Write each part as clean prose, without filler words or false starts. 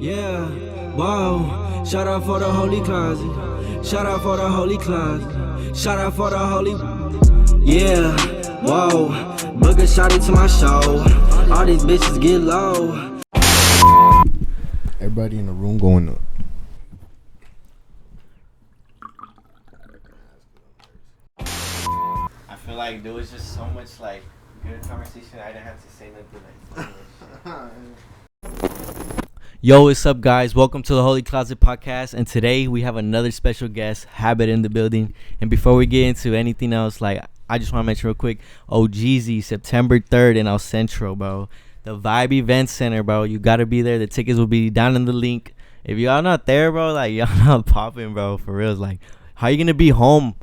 Yeah, whoa. Shout out for the holy closet. Shout out for the holy closet. Shout out for the holy. Yeah, whoa. Book a shot into my show. All these bitches get low. Everybody in the room going up. I feel like there was just so much like good conversation. I didn't have to say nothing like. Yo, what's up, guys? Welcome to the Holy Closet Podcast, and today we have another special guest, Habit, in the building. And before we get into anything else, like I just want to mention real quick, OHGEESY, September 3rd in El Centro, bro. The Vibe Event Center, bro. You gotta be there. The tickets will be down in the link. If y'all not there, bro, like y'all not popping, bro. For real, like how you gonna be home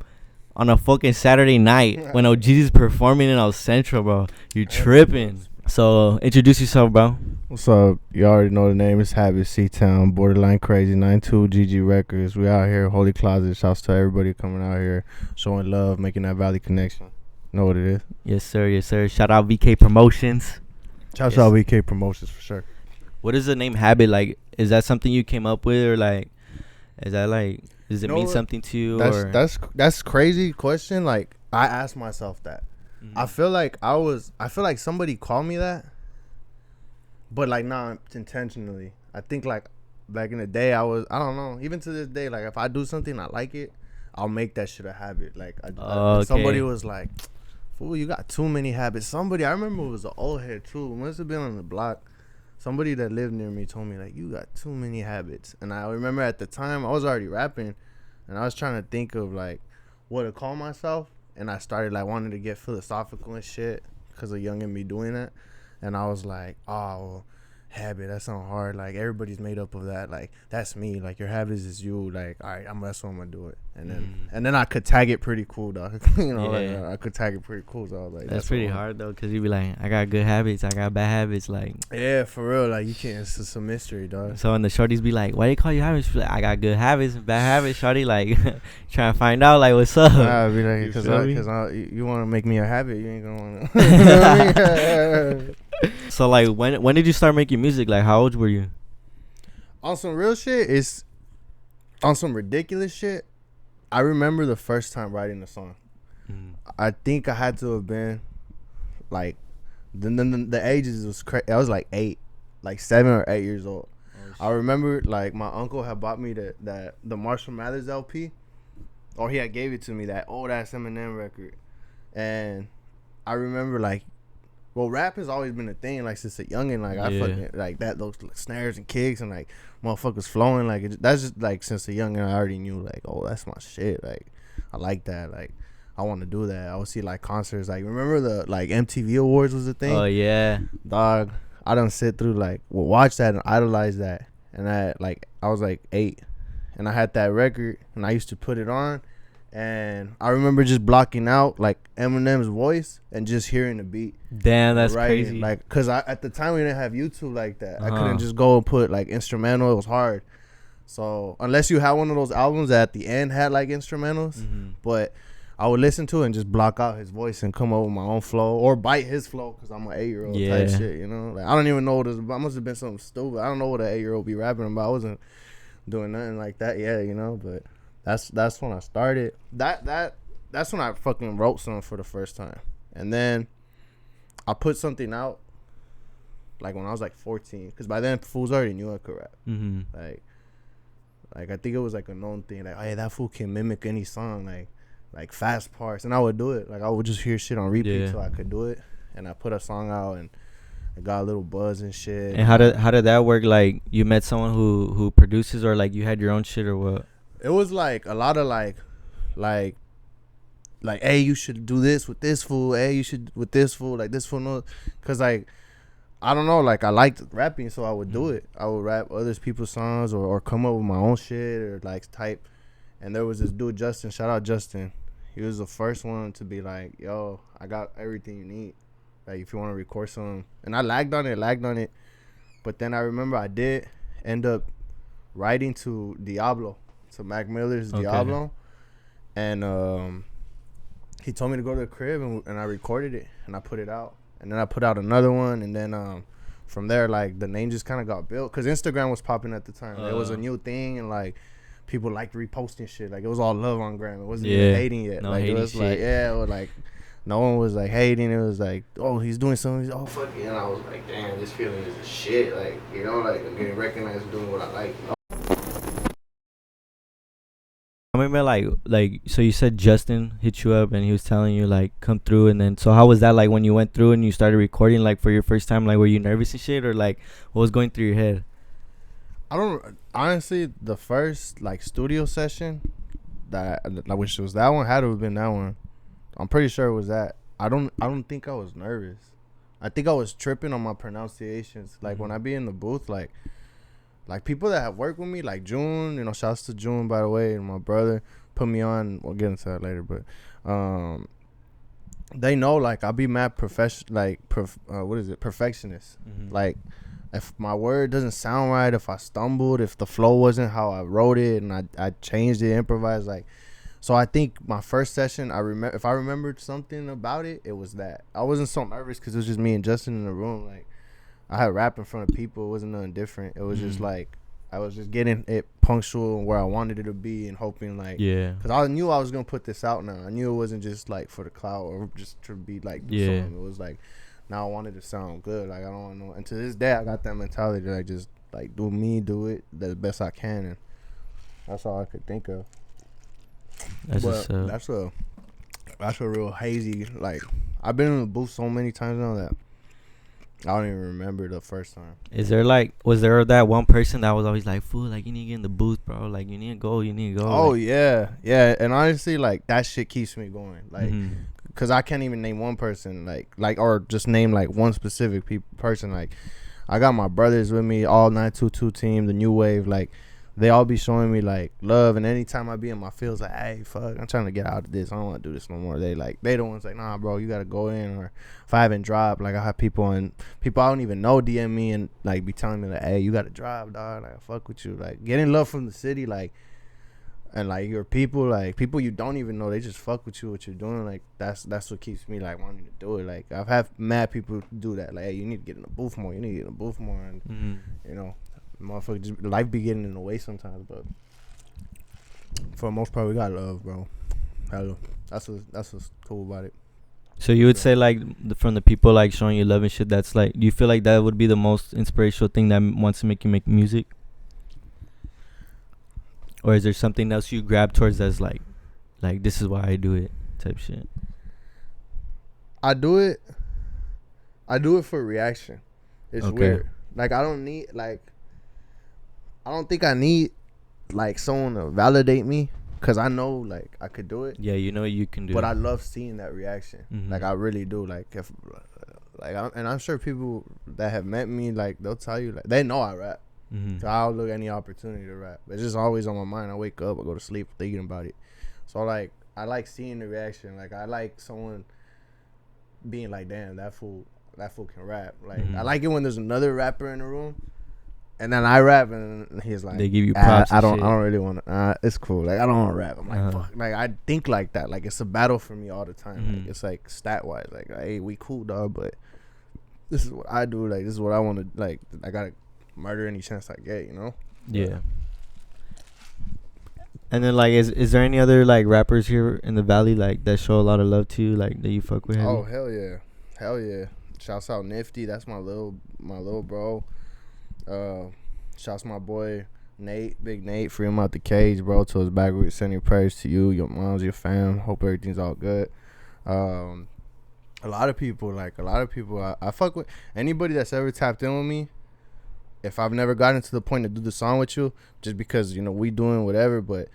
on a fucking Saturday night when OHGEESY's performing in El Centro, bro? You tripping. So introduce yourself, bro. What's up? You already know the name. It's Habit, C-Town, Borderline Crazy, 92 GG Records. We out here, Holy Closet. Shouts to everybody coming out here, showing love, making that Valley connection. Know what it is? Yes, sir. Yes, sir. Shout out VK Promotions. Shouts out VK Promotions for sure. What is the name Habit? Like, is that something you came up with, or like, is that like, does it mean something to you? That's crazy question. Like, I asked myself that. Mm-hmm. I feel like somebody called me that, but like not intentionally. I think like back in the day I don't know. Even to this day, like if I do something I like it, I'll make that shit a habit. Like somebody was like, "Fool, you got too many habits." I remember it was an old head too. It must have been on the block. Somebody that lived near me told me like, "You got too many habits." And I remember at the time I was already rapping, and I was trying to think of like what to call myself. And I started like wanting to get philosophical and shit because of young and me doing that. And I was like, oh, well, habit, that sounds hard. Like everybody's made up of that. Like that's me. Like your habits is you. Like, all right, that's what I'm gonna do it. And then I could tag it pretty cool, dog. You know, yeah. like, I could tag it pretty cool. So I was like, that's pretty hard though, cause you be like, I got good habits, I got bad habits. Like, yeah, for real. Like you can't. It's a mystery, dog. So when the shorties be like, why they call you habits? Like, I got good habits and bad habits, shorty. Like trying to find out like what's up. I'll be like, cause you want to make me a habit, you ain't gonna want to. So like when did you start making music? Like how old were you? On some real shit, it's on some ridiculous shit. I remember the first time writing a song. I think I had to have been like the ages was crazy. I was like 7 or 8 years old. I remember like my uncle had bought me the Marshall Mathers LP, or he had gave it to me, that old ass Eminem record. And I remember like, well, rap has always been a thing, like since a youngin'. Like I fucking like that, those snares and kicks and like motherfuckers flowing. Like that's just like since a youngin', I already knew like, oh, that's my shit. Like I like that. Like I want to do that. I would see like concerts. Like remember the like MTV Awards was a thing. Oh yeah, dog. I done sit through like watch that and idolize that. And I was like 8, and I had that record, and I used to put it on. And I remember just blocking out like Eminem's voice and just hearing the beat. Damn, that's crazy. Like, cause at the time we didn't have YouTube like that. I couldn't just go and put like instrumental. It was hard. So unless you had one of those albums that at the end had like instrumentals, but I would listen to it and just block out his voice and come up with my own flow or bite his flow, cause I'm an 8-year-old type shit. You know, like I don't even know what it was. I must have been something stupid. I don't know what an 8-year-old be rapping about. I wasn't doing nothing like that. Yeah, you know, but. That's when I started. That's when I fucking wrote something for the first time. And then I put something out like when I was like 14, because by then fools already knew I could rap. Like I think it was like a known thing. Like, hey, that fool can mimic any song, like fast parts, and I would do it. Like I would just hear shit on repeat so I could do it. And I put a song out and I got a little buzz and shit. And how did that work? Like you met someone who produces, or like you had your own shit, or what? It was like a lot of like, hey, you should do this with this fool. Hey, you should with this fool. Like this fool knows, cause like, I don't know. Like I liked rapping, so I would do it. I would rap other people's songs or come up with my own shit or like type. And there was this dude Justin. Shout out Justin. He was the first one to be like, yo, I got everything you need. Like if you want to record something. And I lagged on it. But then I remember I did end up writing to Diablo. To Mac Miller's Diablo, and he told me to go to the crib and I recorded it and I put it out, and then I put out another one, and then from there, like, the name just kind of got built. Because Instagram was popping at the time. It was a new thing, and, like, people liked reposting shit. Like, it was all love on Gram. It wasn't even hating yet. No like, hating it was shit. like, yeah, it was like, no one was, like, hating. It was like, oh, he's doing something. Oh, fuck it. And I was like, damn, this feeling is a shit. Like, you know, like, I'm getting recognized for doing what I like. You know? I remember like so you said Justin hit you up and he was telling you like come through, and then so how was that like when you went through and you started recording like for your first time? Like, were you nervous and shit, or like what was going through your head? I don't, honestly, the first, like, studio session that I wish it was that one, had to have been that one. I'm pretty sure it was that. I don't think I was nervous. I think I was tripping on my pronunciations. Like, when I be in the booth, like people that have worked with me, like June, you know, shouts to June, by the way, and my brother put me on. We'll get into that later, but they know, like, I'll be mad perfectionist. Like, if my word doesn't sound right, if I stumbled, if the flow wasn't how I wrote it, and I changed it, improvised, like. So I think my first session, if I remembered something about it, it was that. I wasn't so nervous because it was just me and Justin in the room. Like, I had rap in front of people. It wasn't nothing different. It was just like, I was just getting it punctual where I wanted it to be, and hoping, like, because I knew I was gonna put this out now. I knew it wasn't just like for the clout or just to be like something. It was like, now I wanted to sound good. Like, I don't know. And to this day, I got that mentality that I just like do it the best I can, and that's all I could think of. That's a real hazy, like, I've been in the booth so many times now that I don't even remember the first time. Was there that one person that was always like, fool, like, you need to get in the booth, bro, like, you need to go. Oh, like, yeah, and honestly, like, that shit keeps me going, like, because I can't even name one person, like, or just name, like, one specific person. Like, I got my brothers with me, all 922 team, the new wave, like, they all be showing me, like, love, and anytime I be in my fields, like, hey, fuck, I'm trying to get out of this. I don't want to do this no more. They the ones like, nah, bro, you got to go in. Or if I haven't dropped, like, I have people I don't even know DM me and, like, be telling me, like, hey, you got to drop, dog. Like, I fuck with you. Like, getting love from the city, like, and, like, your people, like, people you don't even know, they just fuck with you, what you're doing. Like, that's what keeps me, like, wanting to do it. Like, I've had mad people do that. Like, hey, you need to get in the booth more. And, you know. Motherfucker, just life be getting in the way sometimes, but for the most part, we got love, bro. Hello, that's what's cool about it. So you would say, like, from the people, like, showing you love and shit, that's like, do you feel like that would be the most inspirational thing that wants to make you make music, or is there something else you grab towards that's like this is why I do it type shit? I do it for reaction. It's weird. Like, I don't think I need, like, someone to validate me, because I know, like, I could do it. Yeah, you know you can do it. But I love seeing that reaction. Like, I really do. Like, if, like, and I'm sure people that have met me, like, they'll tell you, like, they know I rap. So I'll look at any opportunity to rap. It's just always on my mind. I wake up, I go to sleep thinking about it. So, like, I like seeing the reaction. Like, I like someone being like, damn, that fool can rap. Like, I like it when there's another rapper in the room, and then I rap, and he's like, they give you props. I don't really want to. It's cool. Like, I don't want to rap. I'm like, fuck. Like, I think like that. Like, it's a battle for me all the time. Like, it's like stat wise. Like, hey, we cool, dog, but this is what I do. Like, this is what I want to. Like, I gotta murder any chance I get. You know? Yeah. And then, like, is there any other, like, rappers here in the valley, like, that show a lot of love to you, like, that you fuck with? Oh, hell yeah. Shouts out Nifty. That's my little bro. Shouts my boy Nate, Big Nate, free him out the cage, bro. To his backward, sending prayers to you, your moms, your fam. Hope everything's all good. A lot of people I fuck with. Anybody that's ever tapped in with me, if I've never gotten to the point to do the song with you, just because, you know, we doing whatever, but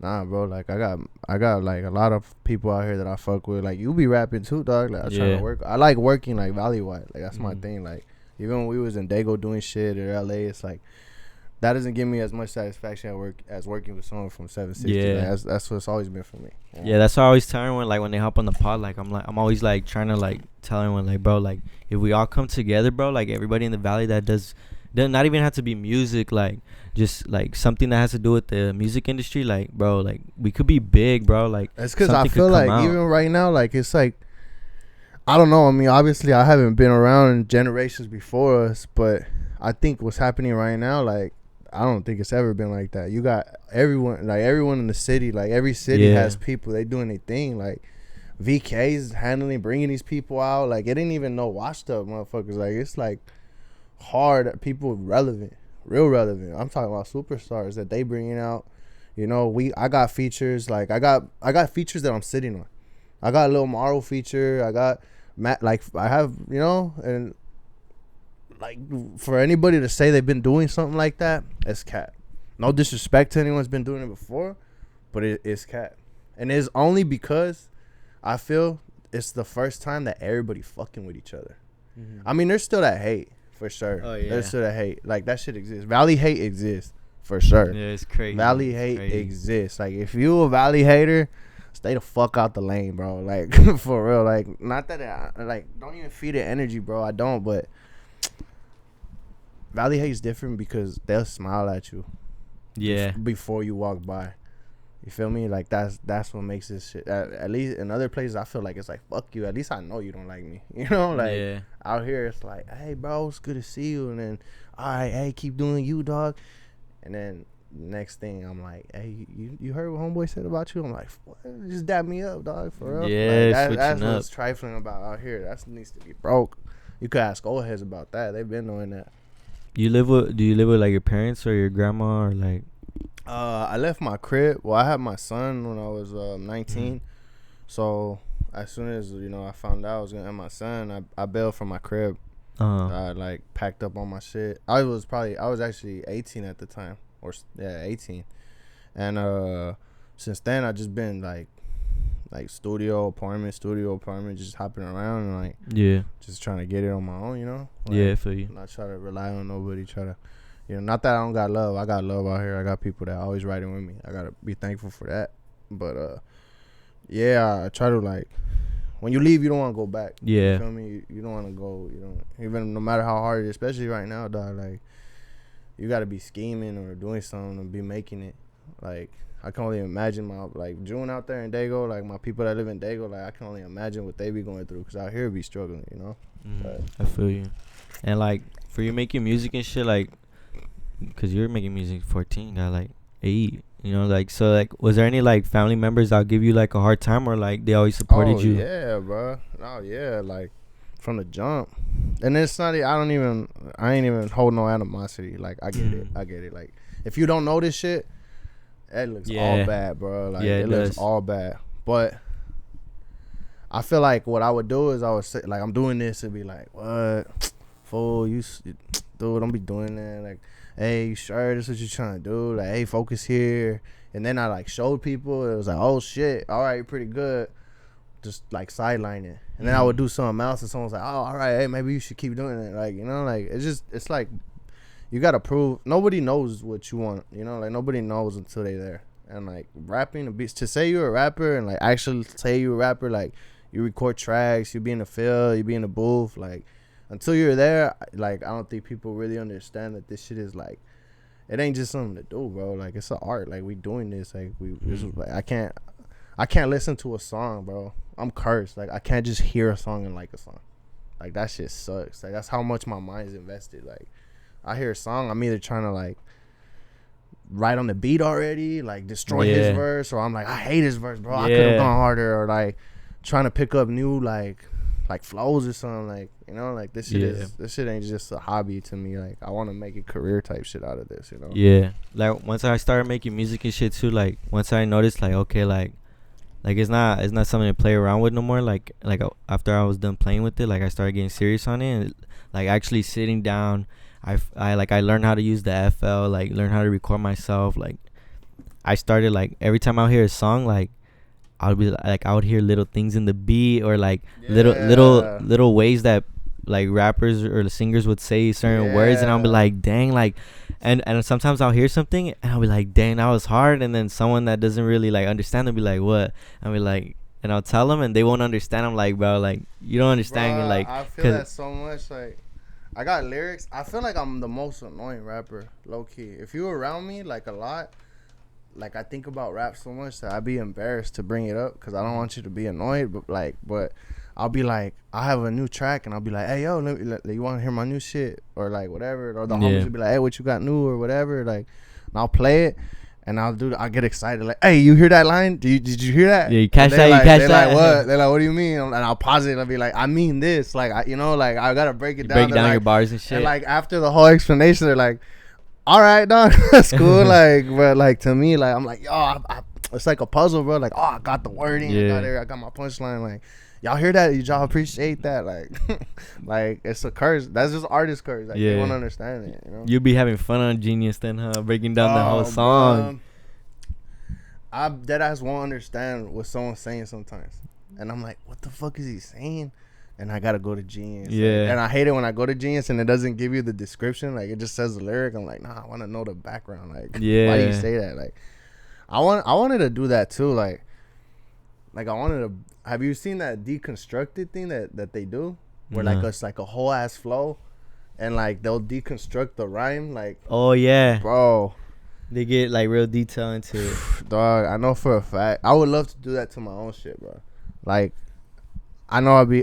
nah, bro, like, I got like a lot of people out here that I fuck with. Like, you be rapping too, dog. Like, I try to work. I like working, like, valley-wide. Like, that's my thing. Like, even when we was in Dago doing shit in LA, it's like, that doesn't give me as much satisfaction as working with someone from 760. Yeah. Like, that's what it's always been for me. Yeah, that's why I always tell everyone, like, when they hop on the pod, like, I'm always, like, trying to, like, tell everyone, like, bro, like, if we all come together, bro, like, everybody in the valley that doesn't not even have to be music, like, just, like, something that has to do with the music industry, like, bro, like, we could be big, bro. Like, it's because I feel like even right now, like, it's like, I don't know. I mean, obviously, I haven't been around in generations before us, but I think what's happening right now, like, I don't think it's ever been like that. You got everyone in the city, like, every city has people. They doing their thing. Like, VK's handling, bringing these people out. Like, it ain't even no washed up motherfuckers. Like, it's, like, hard. People relevant. Real relevant. I'm talking about superstars that they bringing out. You know, I got features. Like, I got features that I'm sitting on. I got a Lil Morrow feature. I got Matt, like, I have, you know, and like, for anybody to say they've been doing something like that, it's cat. No disrespect to anyone's been doing it before, but it's cat. And it's only because I feel it's the first time that everybody fucking with each other. Mm-hmm. I mean, there's still that hate, for sure. Oh, yeah. There's still that hate. Like, that shit exists. Valley hate exists, for sure. Yeah, it's crazy. Valley hate exists. Like, if you a Valley hater, stay the fuck out the lane, bro. Like, for real. Like, not that like, don't even feed it energy, bro. I don't, but Valley hate's different because they'll smile at you. Yeah. Before you walk by. You feel me? Like, that's what makes this shit. At least in other places, I feel like it's like, fuck you. At least I know you don't like me. You know? Like, out here, it's like, hey, bro, it's good to see you. And then, all right, hey, keep doing you, dog. And then next thing, I'm like, hey, you heard what homeboy said about you? I'm like, what? Just dab me up, dog, for real. Yeah, like, that's what's trifling about out here. That needs to be broke. You could ask old heads about that. They've been doing that. Do you live with like your parents or your grandma or like? I left my crib. Well, I had my son when I was 19. So as soon as, you know, I found out I was gonna have my son, I bailed from my crib. I like packed up all my shit. I was actually 18 at the time, 18. And since then I just been like studio apartment, just hopping around and like just trying to get it on my own, you know. Like, I feel you. Not try to rely on nobody. Try to, you know, not that I don't got love. I got love out here. I got people that always riding with me. I gotta be thankful for that. But I try to, like, when you leave, you don't want to go back. Yeah. You feel me? You don't want to go. You don't, even no matter how hard it is, especially right now, dog. Like, you gotta be scheming or doing something and be making it. Like, I can only imagine my, like, June out there in Dago, like, my people that live in Dago, like, I can only imagine what they be going through, because out here be struggling, you know? I feel you. And, like, for you making music and shit, like, because you're making music 14, got, like, 8, you know? Like, so, like, was there any, like, family members that give you, like, a hard time, or, like, they always supported you? Yeah, bro. Oh, yeah, like, from the jump. And it's not, I ain't even hold no animosity. Like, I get it. Like, if you don't know this shit, it looks all bad, bro. Like, it looks all bad. But I feel like what I would do is I would say, like, I'm doing this and be like, what? Fool, dude, don't be doing that. Like, hey, you sure this is what you trying to do? Like, hey, focus here. And then I, like, showed people. It was like, oh, shit. All right, you're pretty good. Just, like, sideline it. And then I would do something else and someone's like, oh, all right, hey, maybe you should keep doing it. Like, you know, like, it's like, you gotta prove. Nobody knows what you want, you know. Like, nobody knows until they there. And, like, rapping, to say you're a rapper and, like, actually say you're a rapper, like, you record tracks, you be in the field, you be in the booth, like, until you're there, like, I don't think people really understand that this shit is, like, it ain't just something to do, bro. Like, it's an art. Like, we doing this. Like, this is, like, I can't listen to a song, bro. I'm cursed. Like, I can't just hear a song and like a song. Like, that shit sucks. Like, that's how much my mind's invested. Like, I hear a song, I'm either trying to, like, write on the beat already, like, destroy his verse, or I'm like, I hate his verse, bro. I could have gone harder, or, like, trying to pick up new, like flows or something. Like, you know, like, this shit ain't just a hobby to me. Like, I want to make a career type shit out of this, you know? Yeah. Like, once I started making music and shit too, like, once I noticed, like, okay, like it's not something to play around with no more. Like after I was done playing with it, like, I started getting serious on it, and, like, actually sitting down, I learned how to use the FL, like, learn how to record myself. Like, I started, like, every time I hear a song, like, I would hear little things in the beat, or, like, little ways that, like, rappers or the singers would say certain words, and I'll be like, dang, like, and sometimes I'll hear something and I'll be like, dang, that was hard, and then someone that doesn't really, like, understand, they'll be like, what? I'll be like, and I'll tell them and they won't understand. I'm like, bro, like, you don't understand. Bruh, like, I feel that so much. Like, I got lyrics. I feel like I'm the most annoying rapper, low key. If you around me, like, a lot, like, I think about rap so much that I'd be embarrassed to bring it up because I don't want you to be annoyed. But I'll be like, I have a new track, and I'll be like, hey, yo, you want to hear my new shit? Or like, whatever. Or the homies will be like, hey, what you got new? Or whatever. Like, and I'll play it, and I'll get excited. Like, hey, you hear that line? Did you hear that? Yeah, you catch that, like, you catch they're that. like, what? They're like, what do you mean? And I'll pause it, and I'll be like, I mean this. Like, I got to break it down. Break down like, your bars and shit. And, like, after the whole explanation, they're like, all right, dog, that's cool. Like, but, like, to me, like, I'm like, yo, it's like a puzzle, bro. Like, oh, I got the wording. I got my punchline. Like, y'all hear that? Y'all appreciate that? Like, like it's a curse. That's just artist curse. Like, they won't understand it. You know? You be having fun on Genius then, huh? Breaking down the whole song. I deadass won't understand what someone's saying sometimes, and I'm like, what the fuck is he saying? And I gotta go to Genius. Yeah. Like, and I hate it when I go to Genius and it doesn't give you the description. Like, it just says the lyric. I'm like, nah, I want to know the background. Like, why do you say that? Like, I wanted to do that too. Like I wanted to. Have you seen that deconstructed thing that they do, where like it's like a whole ass flow, and like they'll deconstruct the rhyme. Like, oh yeah, bro, they get like real detail into it. Dog, I know for a fact. I would love to do that to my own shit, bro. Like, I know I be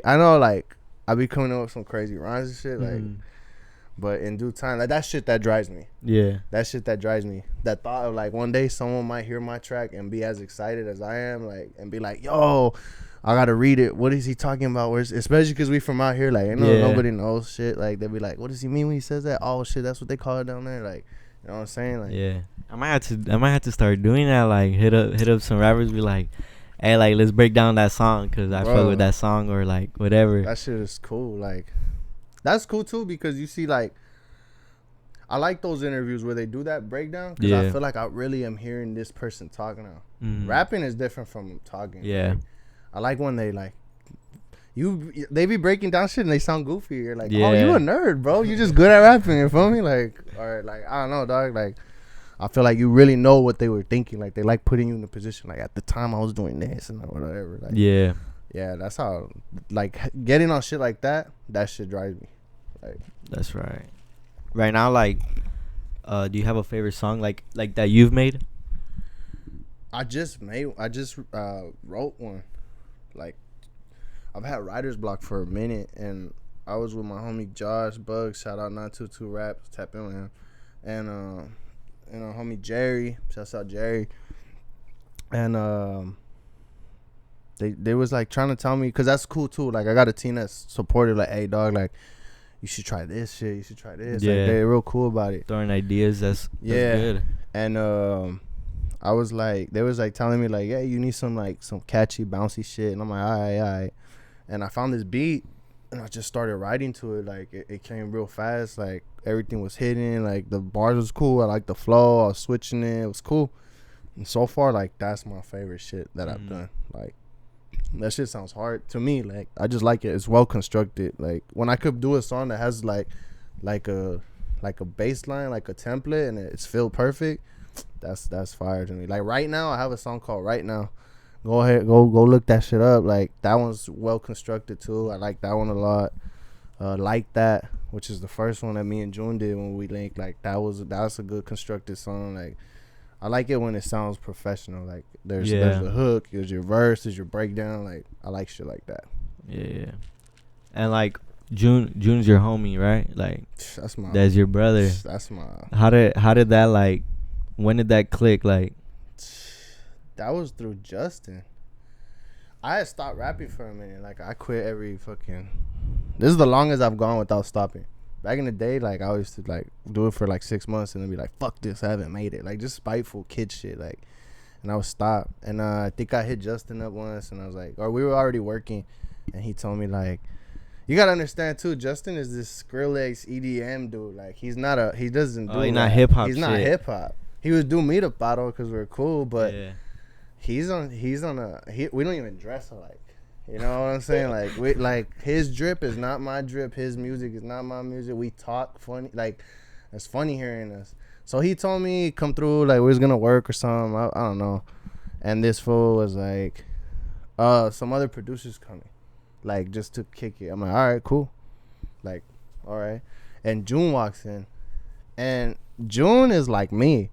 coming up with some crazy rhymes and shit. Like, but in due time, like that shit that drives me. Yeah, that shit that drives me. That thought of like one day someone might hear my track and be as excited as I am, like, and be like, yo, I gotta read it. What is he talking about? Especially because we from out here, like, nobody knows shit. Like, they be like, what does he mean when he says that? Oh shit, that's what they call it down there. Like, you know what I'm saying? Like, yeah, I might have to start doing that. Like, hit up some rappers, be like, hey, like, let's break down that song because I fuck with that song, or like whatever. That shit is cool. Like, that's cool too, because you see, like, I like those interviews where they do that breakdown, because I feel like I really am hearing this person talking now. Rapping is different from talking. Yeah. Like, I like when they like they be breaking down shit and they sound goofy. You're like, oh, you a nerd, bro. You just good at rapping. You feel me? Like, all right, like, I don't know, dog. Like, I feel like you really know what they were thinking. Like, they like putting you in a position. Like, at the time I was doing this and whatever. Like, yeah, that's how. Like, getting on shit like that shit drives me. Like, that's right. Right now, like, do you have a favorite song like that you've made? I just wrote one. Like, I've had writer's block for a minute, and I was with my homie Josh Bugs. Shout out 922 Rap. Tap in with him. And our homie Jerry. Shout out Jerry. And they was like trying to tell me, because that's cool too. Like, I got a team that's supportive. Like, hey, dog, like, you should try this shit. You should try this. Yeah. Like, they're real cool about it. Throwing ideas. That's good. And I was like, they was like telling me like, yeah, you need some catchy, bouncy shit. And I'm like, all right. And I found this beat, and I just started writing to it. Like, it came real fast. Like, everything was hitting. Like, the bars was cool. I liked the flow. I was switching it. It was cool. And so far, like, that's my favorite shit that I've done. Like, that shit sounds hard to me. Like, I just like it. It's well constructed. Like, when I could do a song that has like a bass line, like a template, and it's feel perfect, that's fire to me. Like, right now, I have a song called Right Now. Go ahead, go look that shit up. Like, that one's well constructed too. I like that one a lot. Like That, which is the first one that me and June did when we linked. Like, that's a good constructed song. Like, I like it when it sounds professional. Like, there's the hook, there's your verse, there's your breakdown. Like, I like shit like that. Yeah. And like, June's your homie, right? Like, that's your brother. That's my. How did that, like, when did that click? Like, that was through Justin. I had stopped rapping for a minute. Like, I quit every fucking. This is the longest I've gone without stopping. Back in the day, like, I used to like do it for like 6 months and then be like, fuck this, I haven't made it. Like, just spiteful kid shit. Like, and I would stop. And I think I hit Justin up once, and I was like, or we were already working, and he told me like, you gotta understand too, Justin is this Skrillex EDM dude. Like, he doesn't do. He's not hip hop. He's not hip hop. He was doing meetup battle because we're cool, but we don't even dress alike. You know what I'm saying? Like, his drip is not my drip. His music is not my music. We talk funny. Like, it's funny hearing us. So he told me come through, like, we was gonna work or something. I don't know. And this fool was like, some other producers coming, like, just to kick it. I'm like, all right, cool. Like, all right. And June walks in, and June is like me.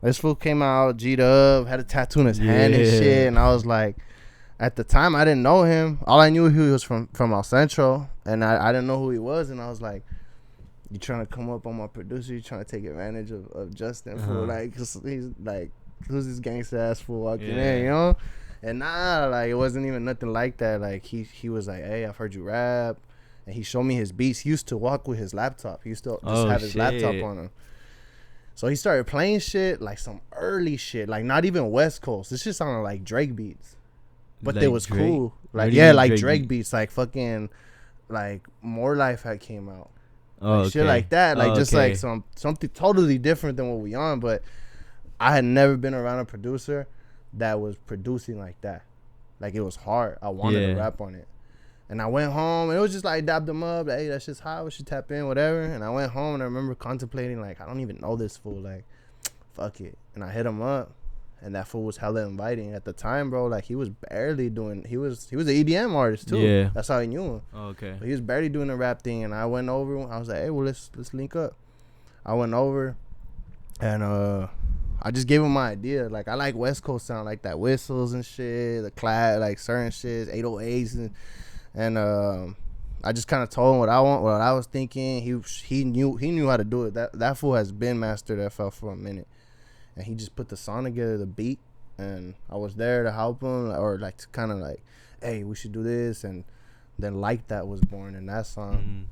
This fool came out G'd up, had a tattoo in his hand and shit, and I was like, at the time I didn't know him. All I knew he was from El Centro, and I didn't know who he was. And I was like, "You trying to come up on my producer? You trying to take advantage of Justin fool? Like, 'cause he's like, who's this gangster ass fool walking in, you know?" And nah, like it wasn't even nothing like that. Like he was like, "Hey, I've heard you rap," and he showed me his beats. He used to walk with his laptop. He used to just have his laptop on him. So he started playing shit, like some early shit, like not even West Coast. This shit sounded like Drake beats, but like it was Drake? cool. Like like Drake beats, like fucking, like More Life had came out, like shit like that, like just like something totally different than what we on. But I had never been around a producer that was producing like that. Like it was hard. I wanted to rap on it. And I went home, and it was just like dabbed them up. Like, hey, that shit's hot. We should tap in, whatever. And I went home, and I remember contemplating, like, I don't even know this fool. Like, fuck it. And I hit him up, and that fool was hella inviting at the time, bro. Like, he was barely doing. He was an EDM artist too. Yeah, that's how I knew him. Oh, okay. But he was barely doing the rap thing, and I went over. I was like, hey, well, let's link up. I went over, and I just gave him my idea. Like, I like West Coast sound, like that whistles and shit, the clap, like certain shit, 808s and I just kind of told him what I was thinking. He knew how to do it. That fool has been mastered FL for a minute, and he just put the song together, the beat, and I was there to help him, or like to kind of like, hey, we should do this, and then Like That was born in that song.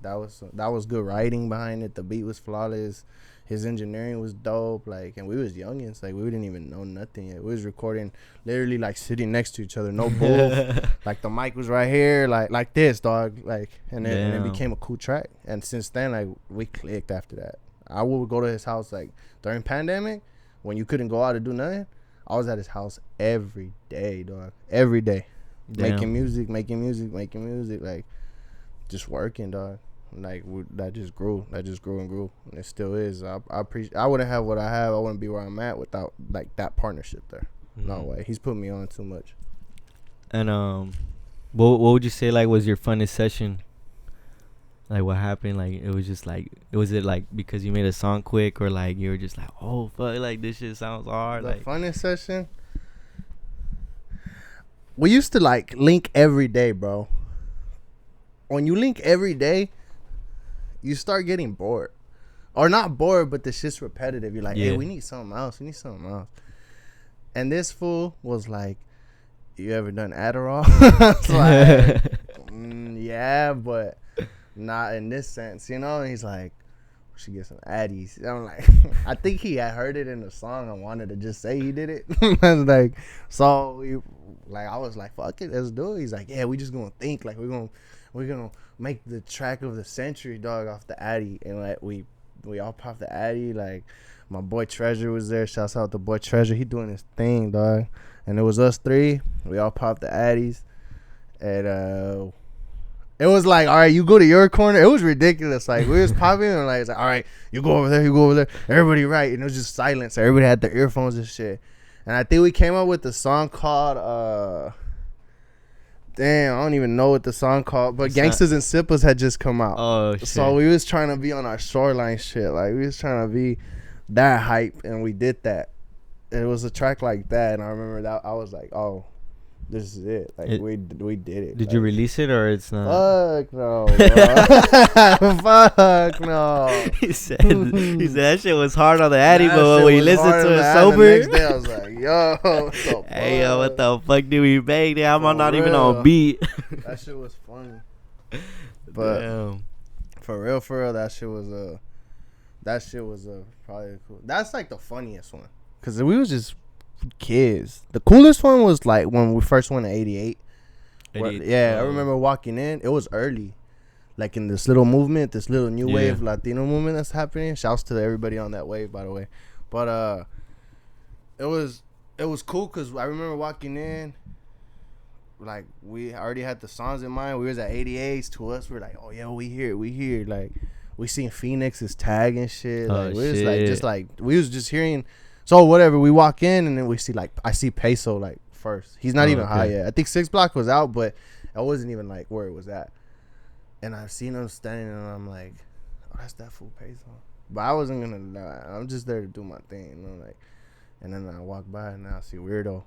That was good writing behind it. The beat was flawless. His engineering was dope. Like, and we was youngins. Like, we didn't even know nothing yet. We was recording literally like sitting next to each other, no booth. Like the mic was right here, like this, dog. Like, and it became a cool track. And since then, like, we clicked after that. I would go to his house like during pandemic when you couldn't go out to do nothing. I was at his house every day, dog. Every day, making music, like just working, dog. Like that just grew and grew, and it still is. I appreciate. I wouldn't have what I have. I wouldn't be where I'm at without like that partnership there. No way. He's put me on too much. And what would you say like was your funnest session? Like what happened? Like it was just like was it like because you made a song quick, or like you were just like, oh fuck, like this shit sounds hard. The like funnest session. We used to like link every day, bro. When you link every day, you start getting bored. Or not bored, but the shit's repetitive. You're like, hey, we need something else. And this fool was like, you ever done Adderall? Like, yeah, but not in this sense, you know? And he's like, we should get some Addies. And I'm like, I think he had heard it in the song and wanted to just say he did it. Like, so I was like, fuck it, let's do it. He's like, yeah, we just gonna think, like, we're gonna make the track of the century, dog, off the Addy. And like we all popped the Addy. Like my boy Treasure was there. Shouts out to boy Treasure. He doing his thing, dog. And it was us three. We all popped the Addies. And it was like, all right, you go to your corner. It was ridiculous. Like we was popping and like it's like, all right, you go over there. Everybody right. And it was just silence. Everybody had their earphones and shit. And I think we came up with the song called damn, I don't even know what the song called, but Gangsters and Sippers had just come out. Oh shit. So we was trying to be on our shoreline shit. Like we was trying to be that hype, and we did that. It was a track like that, and I remember that I was like, oh, this is it. Like we did it. Did like, you release it or it's not? Fuck no, bro. Fuck no. He said that shit was hard on the Addy, but when you listened to it sober, the next day I was like, yo, hey yo, what the fuck did we make? I'm not even on beat. That shit was funny. But damn. For real, that shit was probably cool. That's like the funniest one, cause we was just kids. The coolest one was like when we first went to 88. I remember walking in. It was early, like in this little movement, this little new wave Latino movement that's happening. Shouts to everybody on that wave, by the way. But it was cool because I remember walking in. Like we already had the songs in mind. We was at 88s. To us, we're like, oh yeah, we here. Like we seen Phoenix's tag and shit. Like we was like just like we was just hearing. So whatever, we walk in and then we see like I see Peysoh like first. He's not even high yet. I think 6 Block was out, but I wasn't even like where it was at. And I've seen him standing and I'm like, oh, that's that fool Peysoh. But I wasn't gonna. I'm just there to do my thing, you know, like. And then I walk by and I see Weirdo,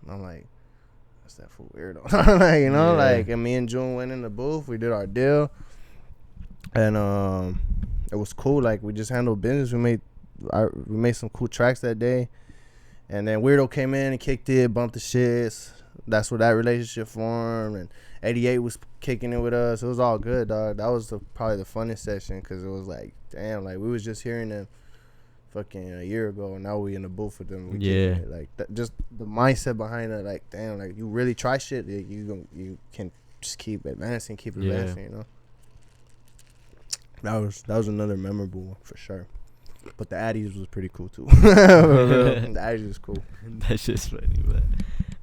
and I'm like, that's that fool weirdo. Like, you know, Yeah. like, and me and June went in the booth. We did our deal, and it was cool. Like, we just handled business. We made some cool tracks that day, and then Weirdo came in and kicked it, bumped the shits. That's where that relationship formed, and 88 was kicking it with us. It was all good, dog. That was probably the funnest session, because it was like, damn, like, we was just hearing them fucking a year ago, and now we in the booth with them. Yeah. Like, just the mindset behind it, like, damn, like, you really try shit, you can just keep advancing, you know. That was another memorable one for sure. But the Addies was pretty cool too. The Addies was cool. That's just funny. But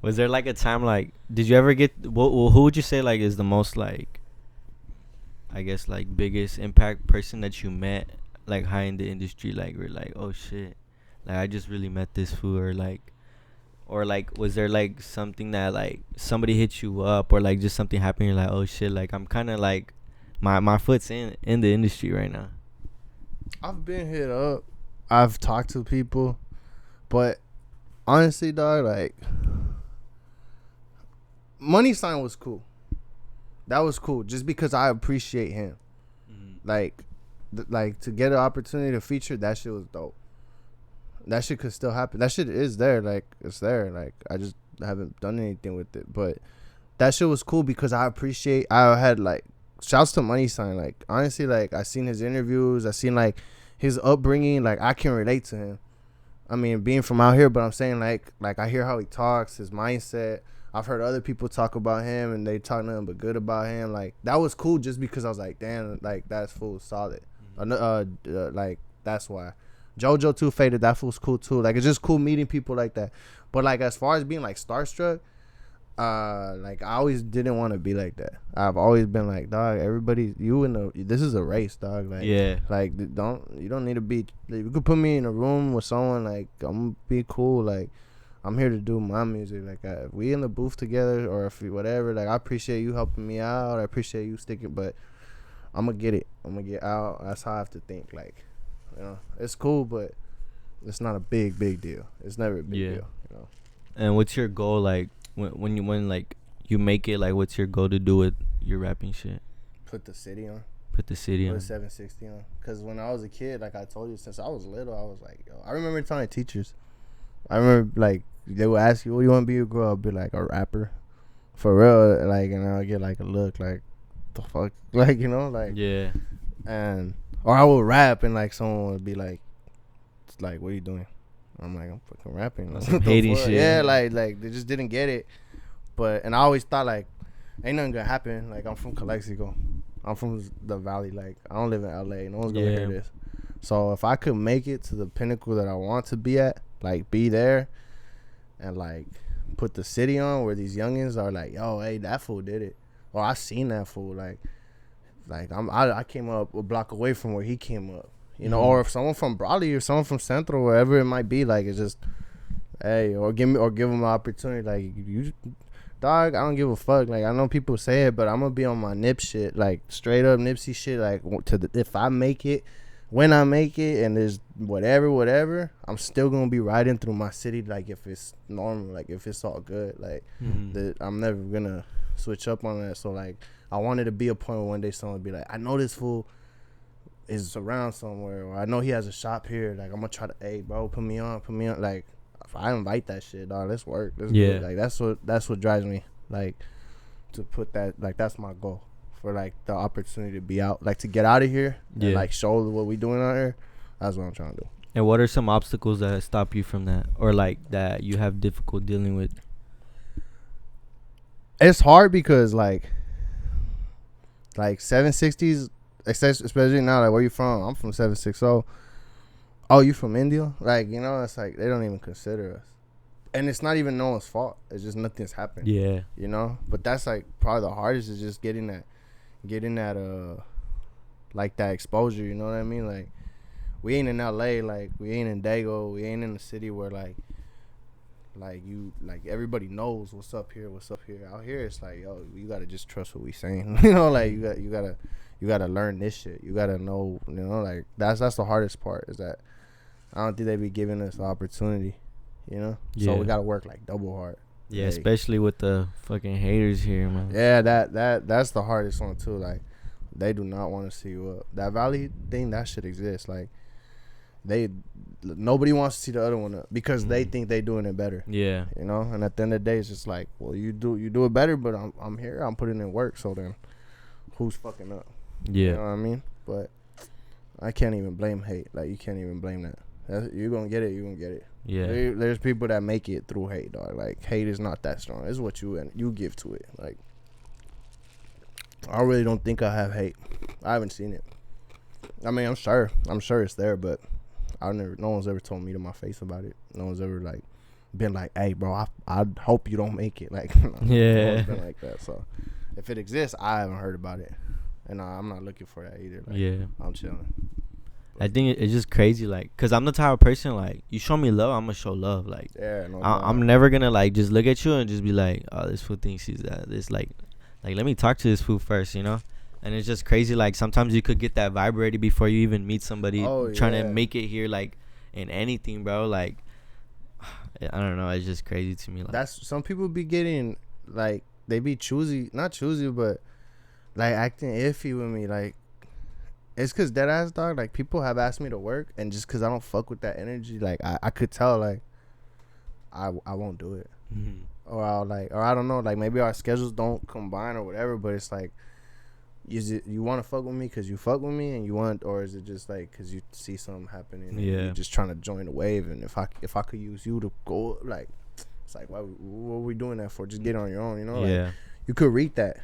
was there like a time, like, did you ever get who would you say like is the most, like, I guess, like, biggest impact person that you met, like, high in the industry? Like, we're like, oh shit, like, I just really met this fool, or like was there like something that, like, somebody hit you up, or like just something happened, you're like, oh shit, like, I'm kind of like my foot's in the industry right now? I've been hit up. I've talked to people, but honestly, dog, like, Money Sign was cool. That was cool, just because I appreciate him. Like, like, to get an opportunity to feature, that shit was dope. That shit could still happen. That shit is there. Like, it's there. Like, I just haven't done anything with it. But that shit was cool because I had, like, shouts to Money Sign. Like, honestly, like, I seen his interviews. I seen, like, his upbringing. Like, I can relate to him. I mean, being from out here, but I'm saying, like I hear how he talks, his mindset. I've heard other people talk about him, and they talk nothing but good about him. Like, that was cool just because I was like, damn, like, that's full solid. Like, that's why. JoJo too faded. That fool's cool too. Like, it's just cool meeting people like that. But, like, as far as being, like, starstruck, like, I always didn't want to be like that. I've always been like, dog, everybody, this is a race, dog. Like, Yeah. Like, you don't need to be. Like, you could put me in a room with someone. Like, I'm gonna be cool. Like, I'm here to do my music. Like, if we in the booth together, or if we whatever. Like, I appreciate you helping me out. I appreciate you sticking. But I'm gonna get it. I'm gonna get out. That's how I have to think. Like, you know, it's cool, but it's not a big deal. It's never a big deal. You know. And what's your goal, like, when like you make it? Like, what's your goal to do with your rapping shit? Put the city on. Put the 760 on. Because when I was a kid, like I told you, since I was little, I was like, yo, I remember telling teachers. I remember, like, they would ask you, what do you want to be when you grow up? I'd be like, a rapper. For real. Like, and I'll get, like, a look, like, the fuck? Like, you know, like. Yeah. Or I would rap, and, like, someone would be like, what are you doing? I'm like, I'm fucking rapping. Like, some hating shit. Yeah, like they just didn't get it. And I always thought, like, ain't nothing gonna happen. Like, I'm from Calexico. I'm from the valley. Like, I don't live in LA. No one's gonna hear this. So if I could make it to the pinnacle that I want to be at, like, be there, and, like, put the city on where these youngins are like, yo, hey, that fool did it. Or I seen that fool. Like I came up a block away from where he came up. You know, or if someone from Brawley or someone from Central, wherever it might be, like, it's just, hey, or give them an opportunity. Like, you, dog, I don't give a fuck. Like, I know people say it, but I'm gonna be on my Nip shit, like, straight up Nipsey shit. Like, if I make it, when I make it, and there's whatever, I'm still gonna be riding through my city. Like, if it's normal, like, if it's all good, like, I'm never gonna switch up on that. So, like, I wanted to be a point where one day someone would be like, I know this fool is around somewhere, or I know he has a shop here. Like, I'm gonna try to, hey, bro, put me on. Like, if I invite that shit, dog, let's work. Let's do it. Like, that's what drives me. Like, to put that, like, that's my goal, for, like, the opportunity to be out, like, to get out of here and, like, show what we doing out here. That's what I'm trying to do. And what are some obstacles that stop you from that, or, like, that you have difficult dealing with? It's hard because, like 760s, especially now, like, where you from? I'm from 760. Oh, you from India? Like, you know, it's like they don't even consider us, and it's not even no one's fault. It's just nothing's happened. Yeah, you know. But that's, like, probably the hardest, is just getting that like, that exposure. You know what I mean? Like, we ain't in LA. Like, we ain't in Dago. We ain't in the city where, like everybody knows what's up here. Out here, it's like, yo, you gotta just trust what we saying. You know, like, you gotta learn this shit. You gotta know. You know, like, that's the hardest part, is that I don't think they be giving us the opportunity. You know, so we gotta work, like, double hard. Yeah, Like, especially with the fucking haters here, man. yeah, that's the hardest one too. Like, they do not want to see you up. That valley thing, that shit exists. Like, nobody wants to see the other one up because they think they doing it better. Yeah. You know, and at the end of the day, it's just like, well, you do it better, but I'm here, I'm putting in work. So then, who's fucking up? Yeah. You know what I mean? But I can't even blame hate. Like, you can't even blame that. You're gonna get it. You're gonna get it. Yeah. There's people that make it through hate, dog. Like, hate is not that strong. It's what you give to it. Like, I really don't think I have hate. I haven't seen it. I mean, I'm sure it's there, but no one's ever told me to my face about it. No one's ever like been like, hey, bro, I hope you don't make it. Like, no one's been like that. So if it exists, I haven't heard about it, and I'm not looking for that either. Like, Yeah. I'm chilling. I think it's just crazy, like, cause I'm the type of person, like, you show me love, I'm gonna show love. Like, Yeah, no, I'm never gonna like just look at you and just be like, oh, this fool thinks he's that. This like let me talk to this fool first, you know. And it's just crazy. Like, sometimes you could get that vibe ready before you even meet somebody trying to make it here, like, in anything, bro. Like, I don't know. It's just crazy to me. Like, that's some people be getting like, they be not choosy, but like acting iffy with me. Like, it's cause dead ass, dog. Like, people have asked me to work, and just cause I don't fuck with that energy, like, I could tell, like, I won't do it. Or I don't know, like, maybe our schedules don't combine or whatever, but it's like, is it you want to fuck with me because you fuck with me and you want, or is it just like because you see something happening and you're just trying to join the wave? And if I could use you to go, like, it's like, what are we doing that for? Just get on your own, you know? Like, you could read that.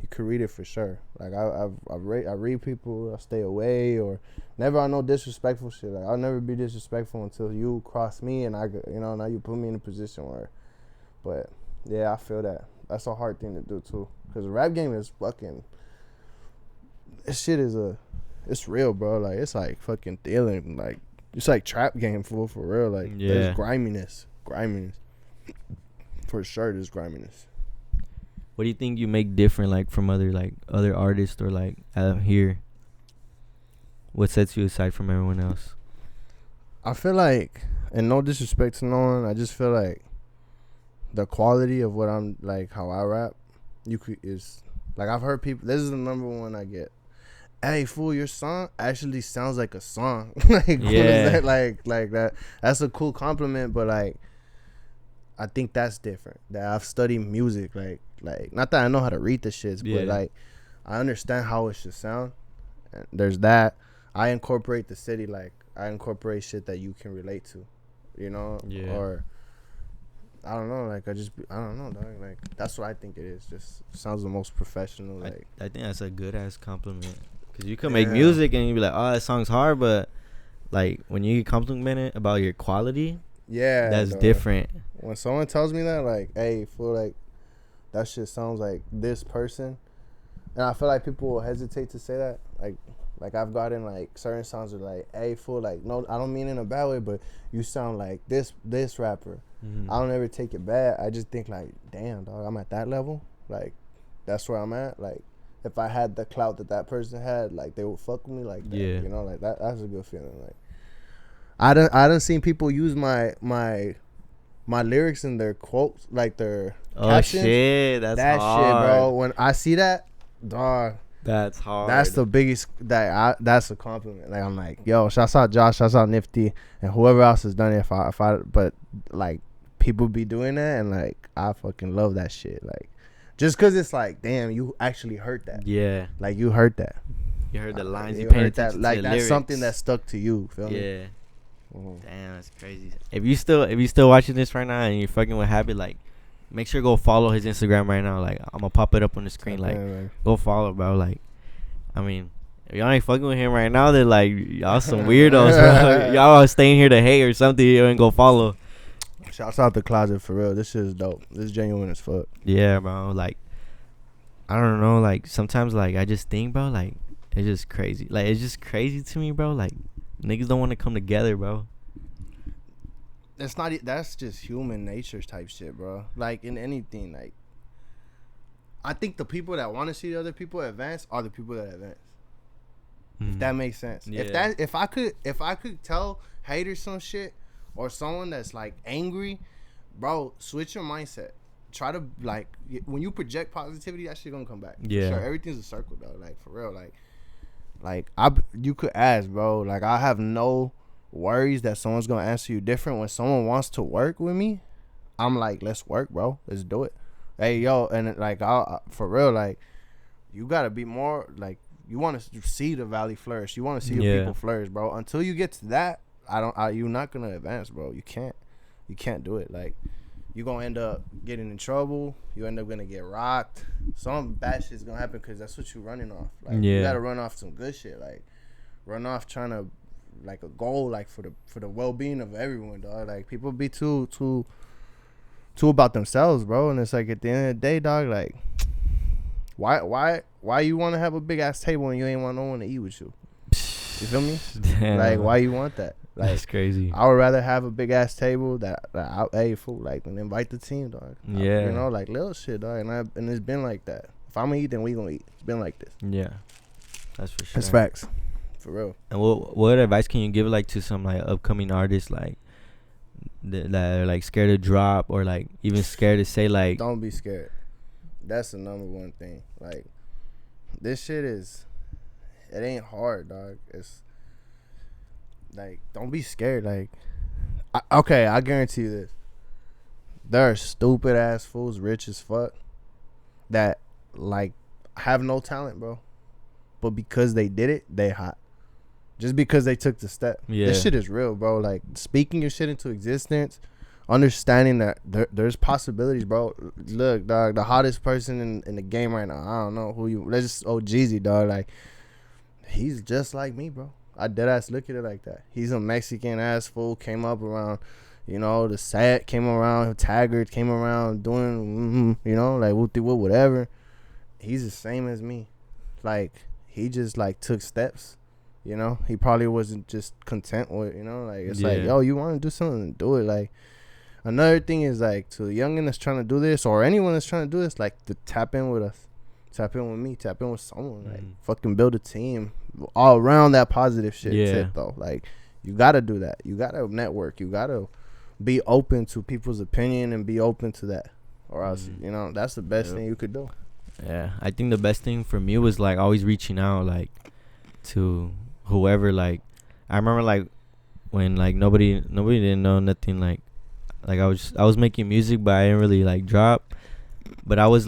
You could read it for sure. Like, I read people. I stay away, or never on no disrespectful shit. Like, I'll never be disrespectful until you cross me and now you put me in a position where. But yeah, I feel that. That's a hard thing to do too, because the rap game is fucking. This shit is it's real, bro. Like, it's like fucking dealing. Like, it's like trap game for real. Like, there's griminess. For sure, there's griminess. what do you think you make different, like, from other artists, or like out here? What sets you aside from everyone else? I feel like, and no disrespect to no one, I just feel like the quality of what I'm, like, how I rap, is like, I've heard people. This is the number one I get. Hey, fool, your song actually sounds like a song. Like, what is that? Like that. That's a cool compliment, but like, I think that's different. That I've studied music, like not that I know how to read the shits, but like, I understand how it should sound. And there's that. I incorporate the city, like, I incorporate shit that you can relate to, you know? Yeah. Or I don't know, like, I don't know, dog. Like, that's what I think it is. Just sounds the most professional. Like, I think that's a good ass compliment. Cause you can make music and you be like, oh, that song's hard, but like, when you get complimented about your quality, that's different. When someone tells me that, like, hey, fool, like, that shit sounds like this person, and I feel like people will hesitate to say that. Like I've gotten, like, certain songs are like, hey, fool, like, no, I don't mean in a bad way, but you sound like this rapper. I don't ever take it bad. I just think, like, damn, dog, I'm at that level. Like, that's where I'm at. Like, if I had the clout that person had, like, they would fuck with me like that. You know, like, that's a good feeling. Like, I done seen people use my lyrics in their quotes, like their captions. Shit, that's hard. Shit, bro. When I see that, dog, that's hard. That's the biggest. That's a compliment. Like, I'm like, yo, shouts out Josh, shouts out Nifty, and whoever else has done it. But like, people be doing that, and like, I fucking love that shit. Like, just cause it's like, damn, you actually heard that. Yeah. Like, you heard that. You heard the lines. You paid heard that. attention Like, to the that's lyrics. something that stuck to you. Feel me? Yeah. Damn, that's crazy. If you still watching this right now and you're fucking with Habit, like, make sure to go follow his Instagram right now. Like, I'm gonna pop it up on the screen. Like, go follow, bro. Like, I mean, if y'all ain't fucking with him right now, then like, y'all some weirdos, bro. Y'all are staying here to hate or something. You ain't go follow. Shouts out the closet for real. This shit is dope. This is genuine as fuck. Yeah, bro. Like, I don't know. Like, sometimes, like, I just think, bro, like, it's just crazy. Like, it's just crazy to me, bro. Like, niggas don't want to come together, bro. That's just human nature type shit, bro. Like, in anything, like, I think the people that want to see the other people advance are the people that advance. If that makes sense. Yeah. If I could tell haters some shit, or someone that's like angry, bro, switch your mindset. try to like when you project positivity, that shit gonna come back. Yeah. For sure. Everything's a circle though. Like for real. Like you could ask, bro. Like I have no worries that someone's gonna answer you different. When someone wants to work with me, I'm like, let's work, bro. Let's do it. Hey, yo, and like I for real, like you gotta be more like you want to see the valley flourish. You want to see your people flourish, bro. Until you get to that, you're not gonna advance, bro. You can't do it. Like you gonna end up getting in trouble. You end up gonna get rocked. Some bad shit's gonna happen because that's what you running off. Like you gotta run off some good shit. Like run off trying to like a goal, like for the well being of everyone, dog. Like people be too about themselves, bro. And it's like at the end of the day, dog. Like why you want to have a big ass table and you ain't want no one to eat with you? You feel me? Damn. Like why you want that? Like, that's crazy. I would rather have a big ass table that hey food like and invite the team, dog. Yeah, you know, like little shit, dog. And it's been like that. If I'm gonna eat, then we gonna eat. It's been like this. Yeah, that's for sure. That's facts, for real. And what advice can you give like to some like upcoming artists like that are like scared to drop or like even scared to say like? Don't be scared. That's the number one thing. Like this shit it ain't hard, dog. It's like, don't be scared. Like, I guarantee you this. There are stupid ass fools, rich as fuck, that like have no talent, bro. But because they did it, they hot. Just because they took the step. Yeah. This shit is real, bro. Like speaking your shit into existence, understanding that there's possibilities, bro. Look, dog, the hottest person in the game right now. I don't know who you. Let's just OHGEESY, dog. Like he's just like me, bro. I deadass look at it like that. He's a Mexican ass fool. Came up around, you know, the SAT came around, Taggart came around doing, you know, like whatever. He's the same as me. Like he just like took steps. You know, he probably wasn't just content with, you know, like it's like, yo, you want to do something, do it. Like another thing is like to the youngin that's trying to do this or anyone that's trying to do this, like to tap in with us. Tap in with me. Tap in with someone. Like fucking build a team all around that positive shit. Tip, though. Like you gotta do that. You gotta network. You gotta be open to people's opinion and be open to that, or else you know that's the best thing you could do. Yeah, I think the best thing for me was like always reaching out like to whoever. Like I remember like when like nobody didn't know nothing. Like I was making music, but I didn't really like drop. But I was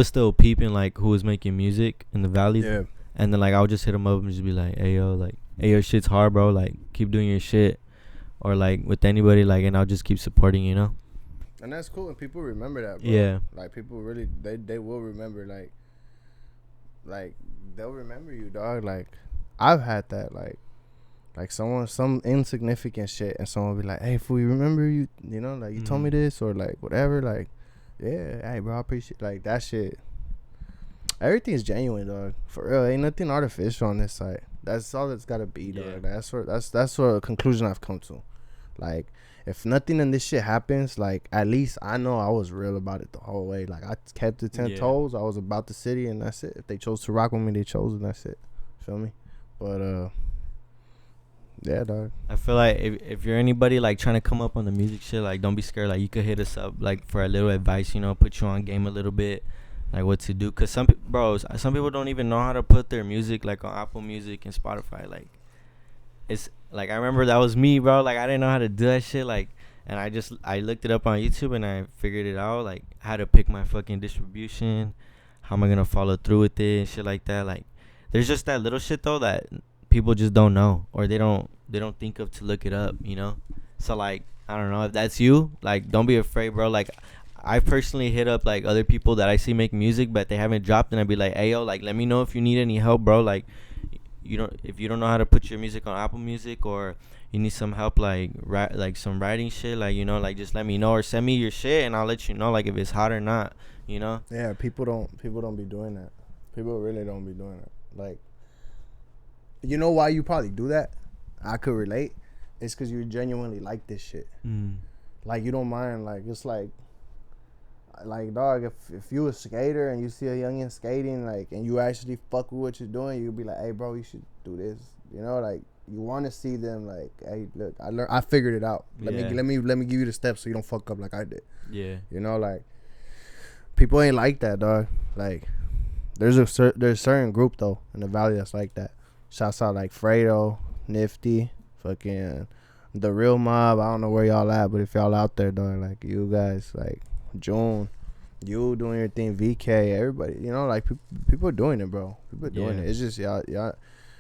still peeping like who was making music in the valley. Yeah. And then like I would just hit them up and just be like, hey yo, shit's hard, bro. Like keep doing your shit, or like with anybody, like, and I'll just keep supporting, you know. And that's cool, and people remember that, bro. Yeah. Like people really, they will remember, like they'll remember you, dog. Like I've had that, like some insignificant shit, and someone will be like, hey, fool, you remember you know, like you told me this, or like whatever, like. Yeah, hey, bro, I appreciate like that shit. Everything's genuine, dog. For real, ain't nothing artificial on this side. That's all it's gotta be, dog. That's what a conclusion I've come to. Like, if nothing in this shit happens, like at least I know I was real about it the whole way. Like I kept the 10 toes. I was about the city, and that's it. If they chose to rock with me, they chose, and that's it. Feel me? But yeah, dog. I feel like if you're anybody like trying to come up on the music shit, like don't be scared. Like you could hit us up like for a little advice, you know, put you on game a little bit, like what to do. Cause some people don't even know how to put their music like on Apple Music and Spotify. Like it's like I remember that was me, bro. Like I didn't know how to do that shit. Like and I looked it up on YouTube and I figured it out. Like how to pick my fucking distribution, how am I gonna follow through with it and shit like that. Like there's just that little shit though that people just don't know, or they don't think of to look it up, you know. So like I don't know if that's you, like don't be afraid, bro. Like I personally hit up like other people that I see make music but they haven't dropped, and I'd be like, hey yo, like let me know if you need any help, bro. Like if you don't know how to put your music on Apple Music, or you need some help like some writing shit, like, you know, like just let me know, or send me your shit and I'll let you know like if it's hot or not, you know. Yeah, people don't be doing that. People really don't be doing that. Like, you know why you probably do that? I could relate. It's because you genuinely like this shit. Like, you don't mind. Like, it's like dog, if you a skater and you see a youngin skating, like, and you actually fuck with what you're doing, you'll be like, hey, bro, you should do this. You know, like, you want to see them like, hey, look, I figured it out. Let me give you the steps so you don't fuck up like I did. Yeah. You know, like, people ain't like that, dog. Like, there's a certain group though in the valley that's like that. Shouts out like Fredo, Nifty, fucking the real mob. I don't know where y'all at, but if y'all out there, dog, like you guys, like June, you doing your thing, VK, everybody, you know, like people are doing it, bro. People are doing it. It's just y'all.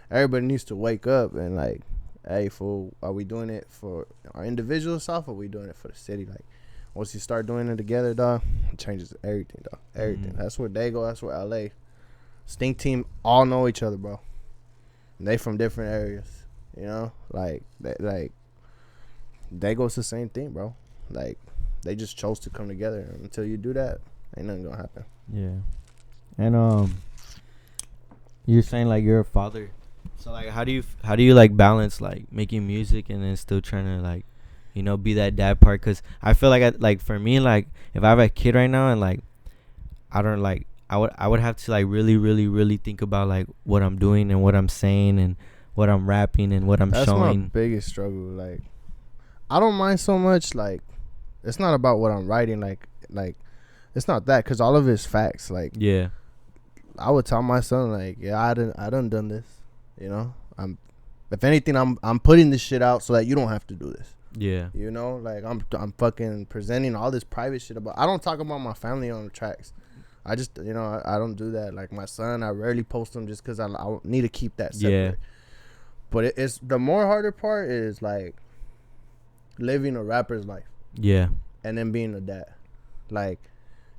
Everybody needs to wake up and like, hey, fool, are we doing it for our individual self, or are we doing it for the city? Like, once you start doing it together, dog, it changes everything, dog. Everything. That's where they go. That's where LA. Stink team all know each other, bro. And they from different areas, you know. Like they goes the same thing, bro. Like, they just chose to come together. Until you do that, ain't nothing gonna happen. Yeah. And you're saying like you're a father. So like, how do you like balance like making music and then still trying to like, you know, be that dad part? Because I feel like like for me, like if I have a kid right now and like I don't like, I would have to like really think about like what I'm doing and what I'm saying and what I'm rapping and what I'm showing. That's my biggest struggle. Like, I don't mind so much. Like, it's not about what I'm writing. Like it's not that, because all of it's facts. Like, Yeah. I would tell my son, like, yeah, I done this. You know, if anything, I'm putting this shit out so that you don't have to do this. Yeah. You know, like I'm fucking presenting all this private shit about. I don't talk about my family on the tracks. I just, you know, I don't do that. Like my son, I rarely post him just because I need to keep that separate. Yeah. But it's the more harder part is like living a rapper's life. Yeah. And then being a dad. Like,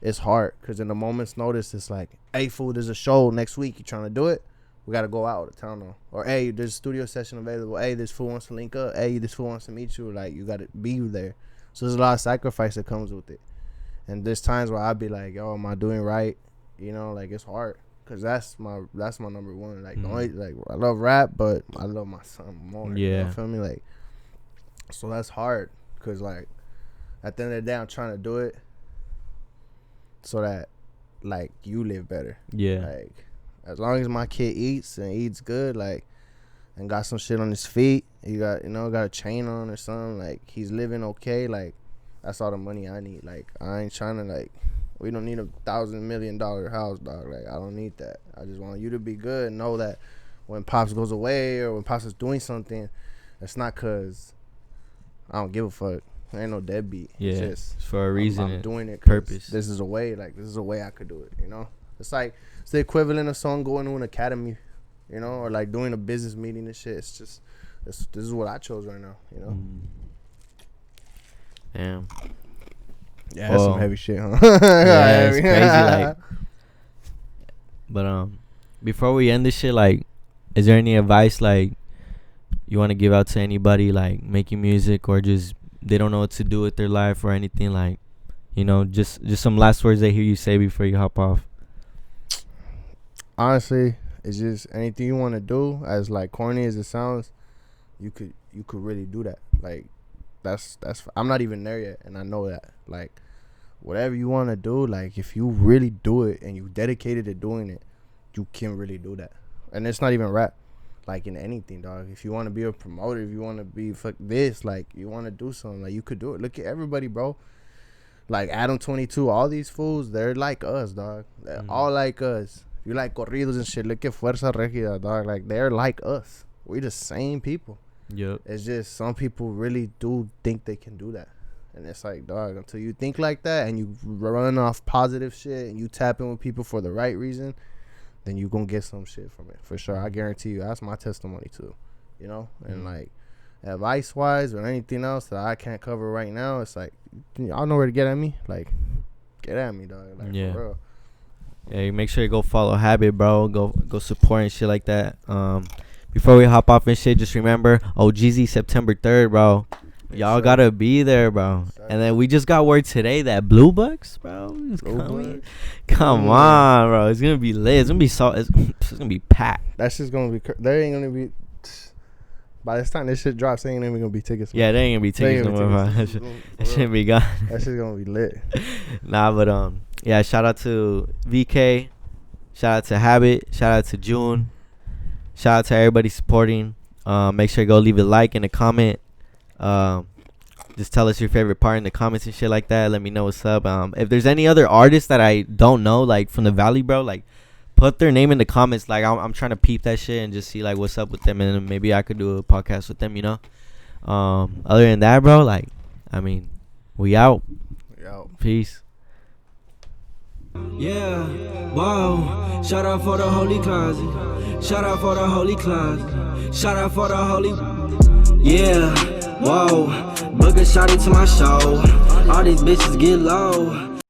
it's hard because in a moment's notice, it's like, hey, fool, there's a show next week. You trying to do it? We got to go out of town now. Or, hey, there's a studio session available. Hey, this fool wants to link up. Hey, this fool wants to meet you. Like, you got to be there. So there's a lot of sacrifice that comes with it. And there's times where I'd be like, yo, am I doing right? You know, like, it's hard. Because that's my number one. Like, the only, like, I love rap, but I love my son more. Yeah. You know, feel me? Like, so that's hard. Because, like, at the end of the day, I'm trying to do it so that, like, you live better. Yeah. Like, as long as my kid eats and eats good, like, and got some shit on his feet, he got, you know, got a chain on or something, like, he's living okay, like, that's all the money I need. Like, I ain't trying to, like, we don't need $1,000 million house, dog. Like, I don't need that. I just want you to be good and know that when Pops goes away or when Pops is doing something, it's not because I don't give a fuck. I ain't no deadbeat. Yeah. It's just It's for a reason. I'm doing it 'cause purpose. This is a way. Like, this is a way I could do it, you know? It's like, it's the equivalent of someone going to an academy, you know, or like doing a business meeting and shit. It's just, this is what I chose right now, you know? Damn. Yeah, that's some heavy shit, huh? Yeah, it's crazy. Like, but before we end this shit, like, is there any advice like you want to give out to anybody like making music or just they don't know what to do with their life or anything? Like, you know, just some last words they hear you say before you hop off. Honestly, it's just anything you want to do, as like corny as it sounds, you could really do that. Like, that's I'm not even there yet, and I know that. Like, whatever you want to do, like, if you really do it and you dedicated to doing it, you can really do that. And it's not even rap, like, in anything, dog. If you want to be a promoter, if you want to be fuck this, like, you want to do something, like, you could do it. Look at everybody, bro. Like Adam22, all these fools, they're like us, dog. They're all like us. You like corridos and shit. Look at Fuerza Regida, dog. Like, they're like us. We the same people. Yep. It's just some people really do think they can do that. And it's like, dog, until you think like that and you run off positive shit and you tap in with people for the right reason, then you gonna get some shit from it. For sure. I guarantee you. That's my testimony, too. You know? And, like, advice-wise or anything else that I can't cover right now, it's like, y'all know where to get at me. Like, get at me, dog. Like, Yeah. for real. Yeah, make sure you go follow Habit, bro. Go support and shit like that. Before we hop off and shit, just remember OHGEESY September 3rd, bro. Y'all gotta be there, bro. And then we just got word today that Blue Bucks, bro, is coming. Come on, bro. It's gonna be lit. It's gonna be it's gonna be packed. That's just gonna be. There ain't gonna be. By this time this shit drops, there ain't even gonna be tickets. Yeah, there ain't gonna be tickets no more, bro. That shit be gone. That shit's gonna be lit. Nah, but yeah. Shout out to VK. Shout out to Habit. Shout out to June. Shout out to everybody supporting. Make sure you go leave a like and a comment. Just tell us your favorite part in the comments and shit like that. Let me know what's up. If there's any other artists that I don't know, like from the Valley, bro, like put their name in the comments. Like I'm trying to peep that shit and just see like what's up with them, and maybe I could do a podcast with them, you know. Other than that, bro, like I mean, we out. Peace. Yeah, wow. Shout out for the holy closet. Shout out for the holy closet. Shout out for the holy. Yeah, whoa. Book a shot into my show. All these bitches get low.